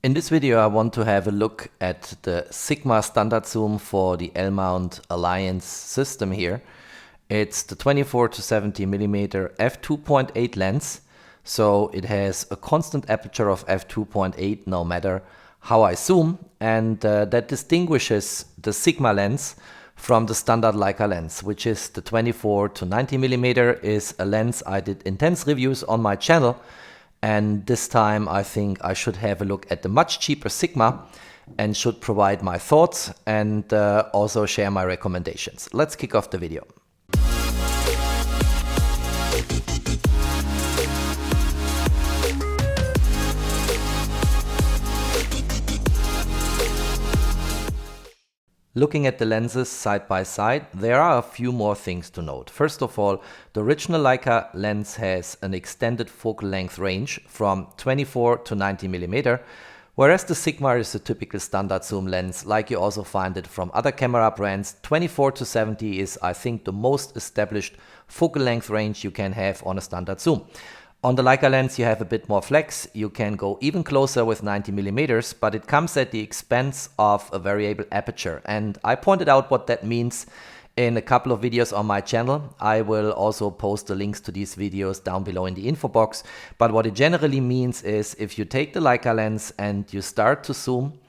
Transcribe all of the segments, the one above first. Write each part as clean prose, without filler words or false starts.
In this video I want to have a look at the Sigma standard zoom for the L-mount Alliance system here. It's the 24 to 70 mm f2.8 lens, so it has a constant aperture of f2.8 no matter how I zoom, and that distinguishes the Sigma lens from the standard Leica lens, which is the 24 to 90 mm, is a lens I did intense reviews on my channel. And this time I think I should have a look at the much cheaper Sigma and should provide my thoughts and also share my recommendations. Let's kick off the video. Looking at the lenses side by side, there are a few more things to note. First of all, the original Leica lens has an extended focal length range from 24 to 90 mm, whereas the Sigma is a typical standard zoom lens, like you also find it from other camera brands. 24 to 70 is, I think, the most established focal length range you can have on a standard zoom. On the Leica lens you have a bit more flex, you can go even closer with 90 mm, but it comes at the expense of a variable aperture. And I pointed out what that means in a couple of videos on my channel. I will also post the links to these videos down below in the info box. But what it generally means is if you take the Leica lens and you start to zoom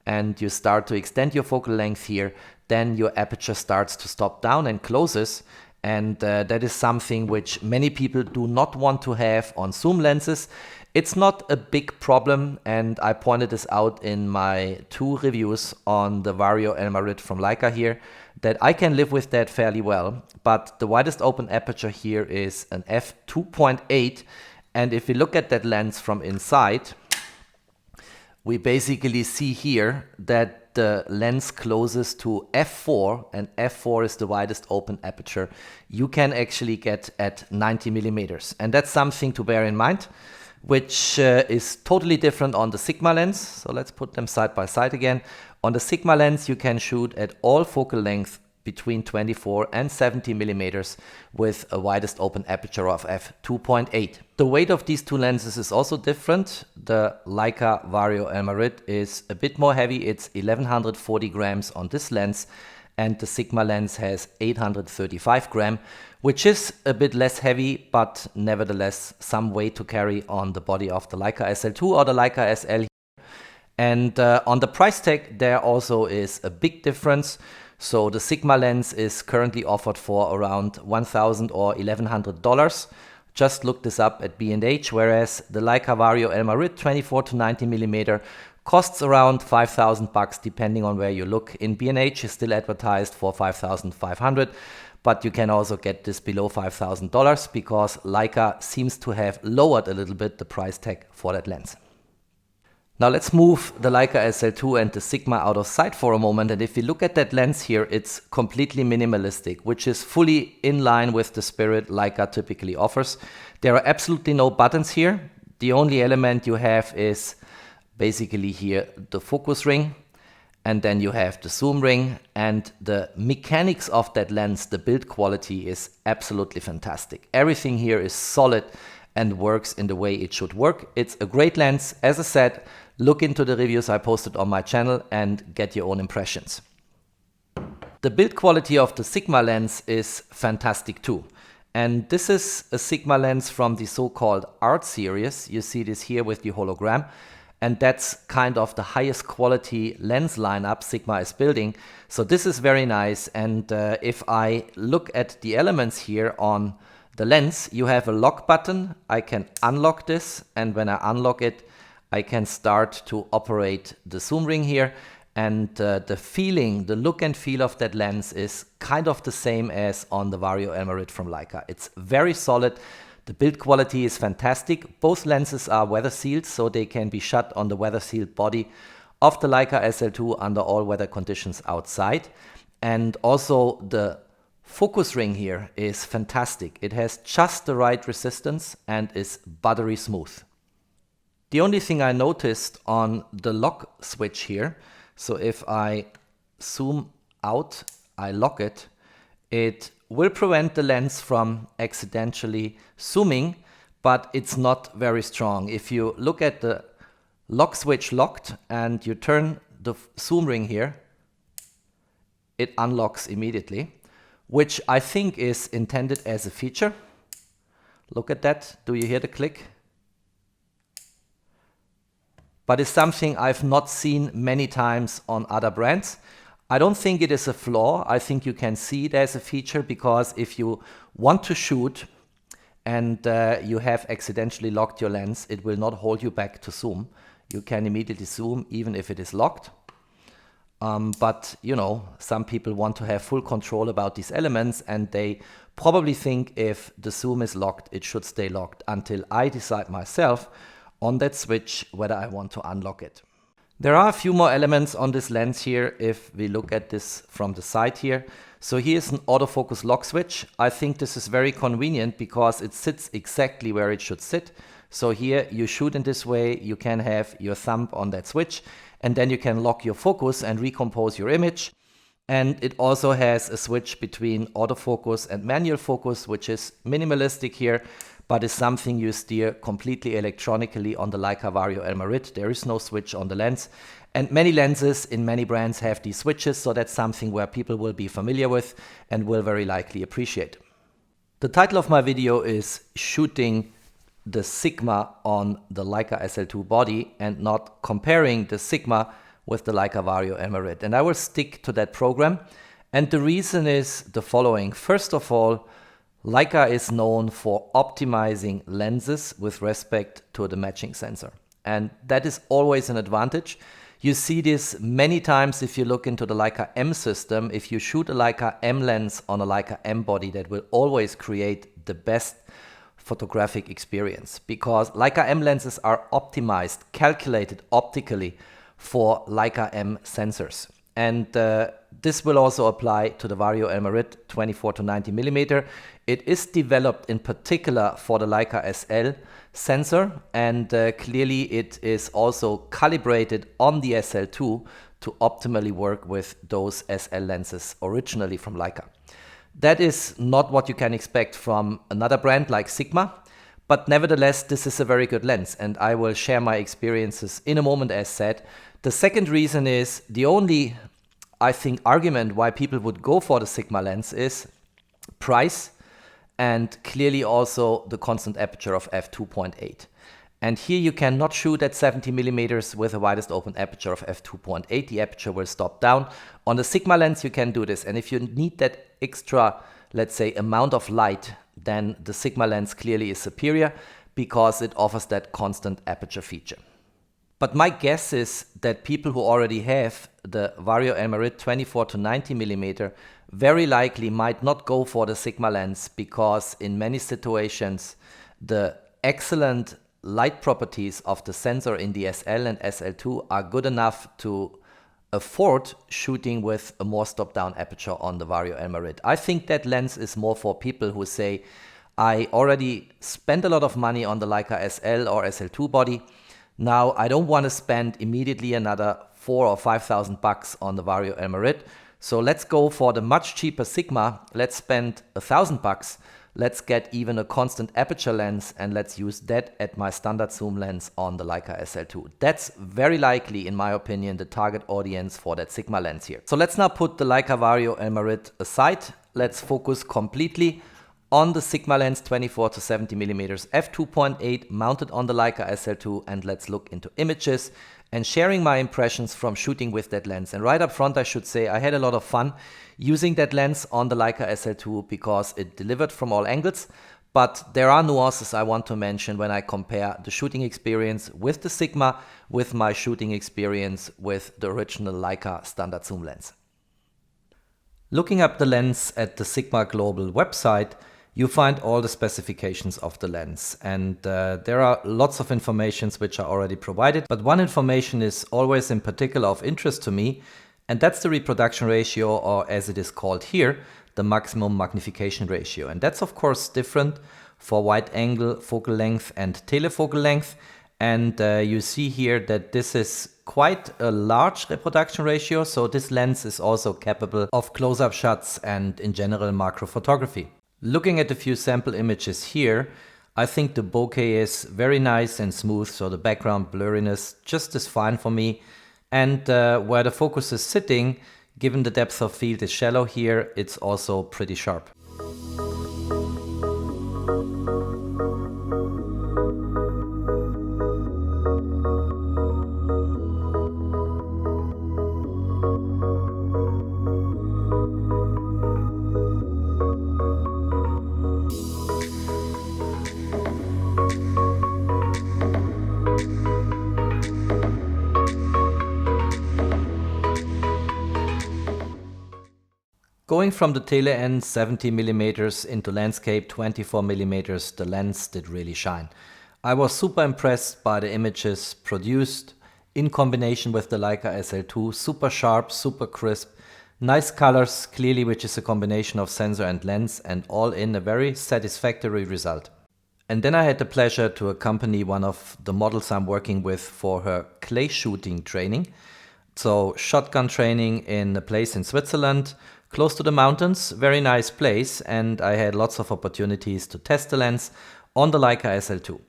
and you start to extend your focal length here, then your aperture starts to stop down and closes. And that is something which many people do not want to have on zoom lenses. It's not a big problem, and I pointed this out in my two reviews on the Vario-Elmarit from Leica here, that I can live with that fairly well. But the widest open aperture here is an f2.8, and if we look at that lens from inside, we basically see here that the lens closes to f4, and f4 is the widest open aperture you can actually get at 90 mm. And that's something to bear in mind, which is totally different on the Sigma lens. So let's put them side by side again. On the Sigma lens you can shoot at all focal length between 24 and 70 mm with a widest open aperture of f2.8. The weight of these two lenses is also different. The Leica Vario-Elmarit is a bit more heavy. It's 1140 grams on this lens, and the Sigma lens has 835 grams, which is a bit less heavy, but nevertheless some weight to carry on the body of the Leica SL2 or the Leica SL. And on the price tag there also is a big difference. So the Sigma lens is currently offered for around $1,000 or $1,100. Just look this up at B&H, whereas the Leica Vario-Elmarit 24 to 90 mm costs around $5,000 depending on where you look. In B&H is still advertised for $5,500, but you can also get this below $5,000 because Leica seems to have lowered a little bit the price tag for that lens. Now let's move the Leica SL2 and the Sigma out of sight for a moment, and if you look at that lens here, it's completely minimalistic, which is fully in line with the spirit Leica typically offers. There are absolutely no buttons here. The only element you have is basically here the focus ring, and then you have the zoom ring, and the mechanics of that lens, the build quality is absolutely fantastic. Everything here is solid and works in the way it should work. It's a great lens. As I said, look into the reviews I posted on my channel and get your own impressions. The build quality of the Sigma lens is fantastic too. And this is a Sigma lens from the so-called Art series. You see this here with the hologram. And that's kind of the highest quality lens lineup Sigma is building. So this is very nice. And if I look at the elements here on the lens, you have a lock button. I can unlock this, and when I unlock it, I can start to operate the zoom ring here. And the feeling, the look and feel of that lens is kind of the same as on the Vario-Elmarit from Leica. It's very solid. The build quality is fantastic. Both lenses are weather sealed, so they can be shot on the weather sealed body of the Leica SL2 under all weather conditions outside. And also the focus ring here is fantastic. It has just the right resistance and is buttery smooth. The only thing I noticed on the lock switch here, so if I zoom out, I lock it, it will prevent the lens from accidentally zooming, but it's not very strong. If you look at the lock switch locked, and you turn the zoom ring here, it unlocks immediately, which I think is intended as a feature. Look at that. Do you hear the click? But it's something I've not seen many times on other brands. I don't think it is a flaw. I think you can see it as a feature, because if you want to shoot and you have accidentally locked your lens, it will not hold you back to zoom. You can immediately zoom even if it is locked. But you know, some people want to have full control about these elements, and they probably think if the zoom is locked, it should stay locked until I decide myself on that switch whether I want to unlock it. There are a few more elements on this lens here if we look at this from the side here. So here's an autofocus lock switch. I think this is very convenient because it sits exactly where it should sit. So here you shoot in this way, you can have your thumb on that switch, and then you can lock your focus and recompose your image. And it also has a switch between autofocus and manual focus, which is minimalistic here, but is something you steer completely electronically on the Leica Vario-Elmarit. There is no switch on the lens. And many lenses in many brands have these switches, so that's something where people will be familiar with and will very likely appreciate. The title of my video is Shooting the Sigma on the Leica SL2 body and not comparing the Sigma with the Leica Vario-Elmarit. And I will stick to that program. And the reason is the following. First of all, Leica is known for optimizing lenses with respect to the matching sensor. And that is always an advantage. You see this many times if you look into the Leica M system. If you shoot a Leica M lens on a Leica M body, that will always create the best photographic experience, because Leica M lenses are optimized, calculated optically for Leica M sensors. And this will also apply to the Vario-Elmarit 24 to 90 millimeter. It is developed in particular for the Leica SL sensor, and clearly it is also calibrated on the SL2 to optimally work with those SL lenses originally from Leica. That is not what you can expect from another brand like Sigma, but nevertheless, this is a very good lens, and I will share my experiences in a moment, as said. The second reason is the only, I think, argument why people would go for the Sigma lens is price, and clearly also the constant aperture of f2.8. And here you cannot shoot at 70 millimeters with the widest open aperture of f2.8. The aperture will stop down. On the Sigma lens you can do this, and if you need that extra, let's say, amount of light, then the Sigma lens clearly is superior because it offers that constant aperture feature. But my guess is that people who already have the Vario-Elmarit 24 to 90 millimeter very likely might not go for the Sigma lens, because in many situations the excellent light properties of the sensor in the SL and SL2 are good enough to afford shooting with a more stop-down aperture on the Vario-Elmarit. I think that lens is more for people who say, I already spent a lot of money on the Leica SL or SL2 body. Now I don't want to spend immediately another 4,000 or 5,000 bucks on the Vario-Elmarit. So let's go for the much cheaper Sigma. Let's spend 1,000 bucks. Let's get even a constant aperture lens, and let's use that at my standard zoom lens on the Leica SL2. That's very likely, in my opinion, the target audience for that Sigma lens here. So let's now put the Leica Vario-Elmarit aside. Let's focus completely on the Sigma lens 24 to 70 millimeters f2.8 mounted on the Leica SL2, and let's look into images and sharing my impressions from shooting with that lens. And right up front, I should say I had a lot of fun using that lens on the Leica SL2 because it delivered from all angles. But there are nuances I want to mention when I compare the shooting experience with the Sigma with my shooting experience with the original Leica standard zoom lens. Looking up the lens at the Sigma Global website, you find all the specifications of the lens, and there are lots of informations which are already provided, but one information is always in particular of interest to me, and that's the reproduction ratio, or as it is called here, the maximum magnification ratio. And that's of course different for wide angle focal length and telefocal length, and you see here that this is quite a large reproduction ratio, so this lens is also capable of close-up shots and in general macro photography. Looking at a few sample images here, I think the bokeh is very nice and smooth, so the background blurriness just is fine for me. And where the focus is sitting, given the depth of field is shallow here, it's also pretty sharp. Going from the tele-end 70mm into landscape 24mm, the lens did really shine. I was super impressed by the images produced in combination with the Leica SL2, super sharp, super crisp, nice colors, clearly, which is a combination of sensor and lens, and all in a very satisfactory result. And then I had the pleasure to accompany one of the models I'm working with for her clay shooting training. So shotgun training in a place in Switzerland, close to the mountains, very nice place, and I had lots of opportunities to test the lens on the Leica SL2.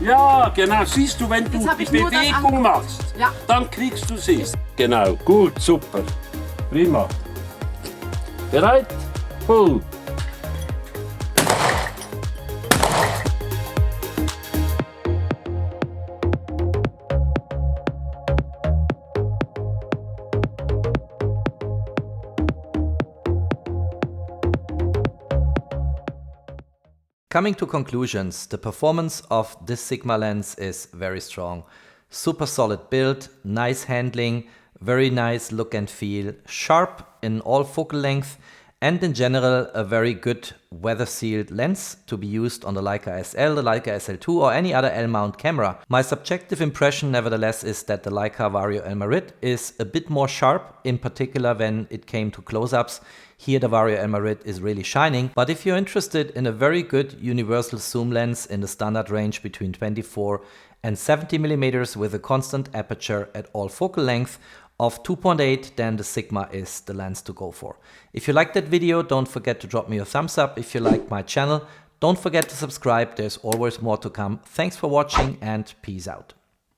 Ja, genau. Siehst du, wenn du die Bewegung machst, ja, dann kriegst du sie. Genau, gut, super. Prima. Bereit? Pull. Coming to conclusions, the performance of this Sigma lens is very strong. Super solid build, nice handling, very nice look and feel, sharp in all focal length, and in general a very good weather-sealed lens to be used on the Leica SL, the Leica SL2 or any other L-mount camera. My subjective impression nevertheless is that the Leica Vario-Elmarit is a bit more sharp, in particular when it came to close-ups. Here the Vario-Elmarit is really shining, but if you're interested in a very good universal zoom lens in the standard range between 24 and 70mm with a constant aperture at all focal length of 2.8, then the Sigma is the lens to go for. If you liked that video, don't forget to drop me a thumbs up. If you like my channel, don't forget to subscribe. There's always more to come. Thanks for watching and peace out.